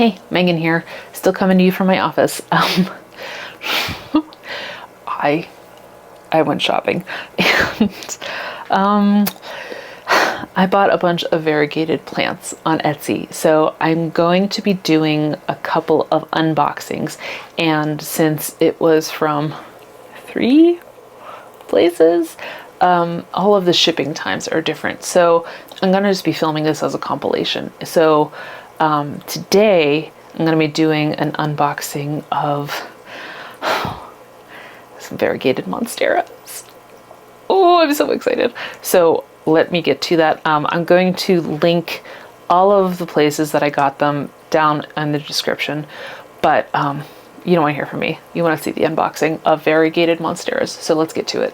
Hey, Megan here, still coming to you from my office. I went shopping and I bought a bunch of variegated plants on Etsy. So I'm going to be doing a couple of unboxings, and since it was from 3 places, all of the shipping times are different. So I'm gonna just be filming this as a compilation. So today I'm gonna be doing an unboxing of some variegated Monsteras. Oh, I'm so excited. So let me get to that. I'm going to link all of the places that I got them down in the description, but you don't want to hear from me. You want to see the unboxing of variegated Monsteras. So let's get to it.